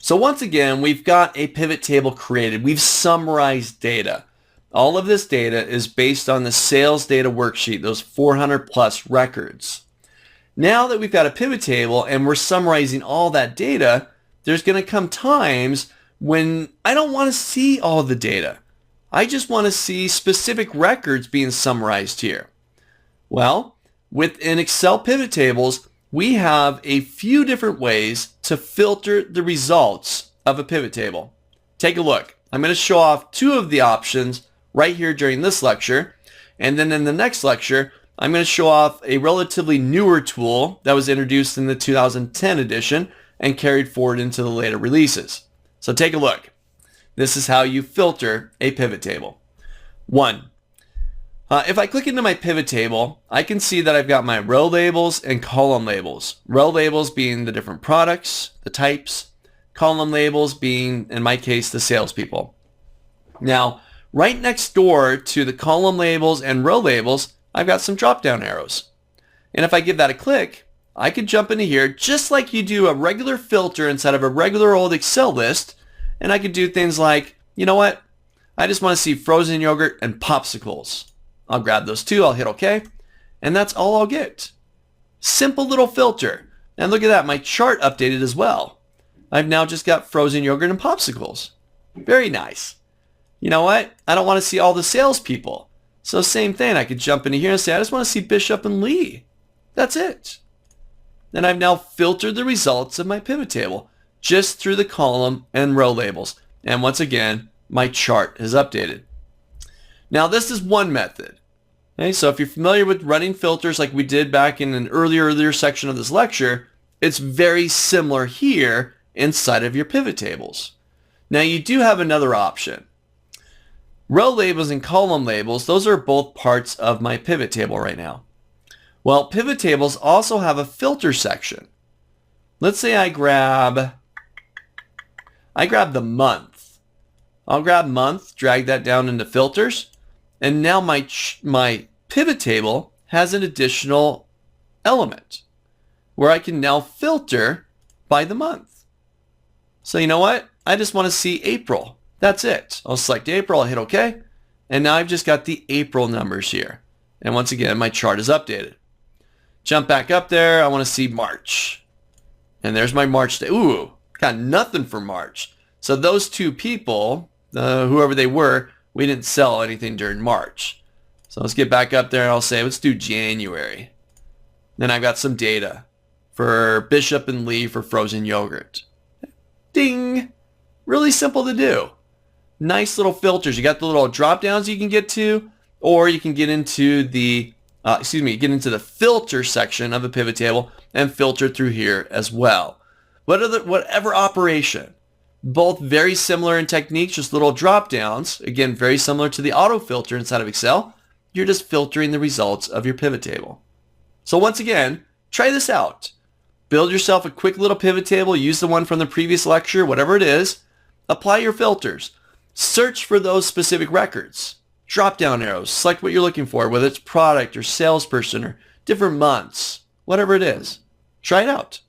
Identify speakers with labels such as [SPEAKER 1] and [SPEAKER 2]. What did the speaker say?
[SPEAKER 1] So once again, we've got a pivot table created. We've summarized data. All of this data is based on the sales data worksheet, those 400 plus records. Now that we've got a pivot table and we're summarizing all that data, there's going to come times when I don't want to see all the data. I just want to see specific records being summarized here. Well, within Excel pivot tables, we have a few different ways to filter the results of a pivot table. Take a look. I'm going to show off two of the options right here during this lecture. And then in the next lecture, I'm going to show off a relatively newer tool that was introduced in the 2010 edition and carried forward into the later releases. So take a look. This is how you filter a pivot table. One, if I click into my pivot table, I can see that I've got my row labels and column labels. Row labels being the different products, the types, column labels being, in my case, the salespeople. Now, right next door to the column labels and row labels, I've got some drop-down arrows. And if I give that a click, I can jump into here just like you do a regular filter inside of a regular old Excel list, and I could do things like, you know what? I just want to see frozen yogurt and popsicles. I'll grab those two, I'll hit OK, and that's all I'll get. Simple little filter. And look at that, my chart updated as well. I've now just got frozen yogurt and popsicles. Very nice. You know what? I don't want to see all the salespeople. So same thing, I could jump into here and say, I just want to see Bishop and Lee. That's it. And I've now filtered the results of my pivot table just through the column and row labels. And once again, my chart is updated. Now this is one method. Okay, so if you're familiar with running filters like we did back in an earlier section of this lecture, it's very similar here inside of your pivot tables. Now you do have another option. Row labels and column labels, those are both parts of my pivot table right now. Well, pivot tables also have a filter section. Let's say I grab the month. I'll grab month, drag that down into filters, and now my pivot table has an additional element where I can now filter by the month. So you know what? I just want to see April. That's it. I'll select April, I'll hit OK, and now I've just got the April numbers here. And once again, my chart is updated. Jump back up there, I want to see March. And there's my March day. Ooh, got nothing for March. So those two people, whoever they were, we didn't sell anything during March. So let's get back up there and I'll say, let's do January. Then I've got some data for Bishop and Lee for frozen yogurt. Ding! Really simple to do. Nice little filters. You got the little drop downs you can get to, or you can get into the get into the filter section of a pivot table and filter through here as well. Whatever operation. Both very similar in technique, just little drop downs. Again, very similar to the auto filter inside of Excel. You're just filtering the results of your pivot table. So once again, try this out. Build yourself a quick little pivot table. Use the one from the previous lecture, whatever it is. Apply your filters. Search for those specific records. Drop down arrows. Select what you're looking for, whether it's product or salesperson or different months, whatever it is. Try it out.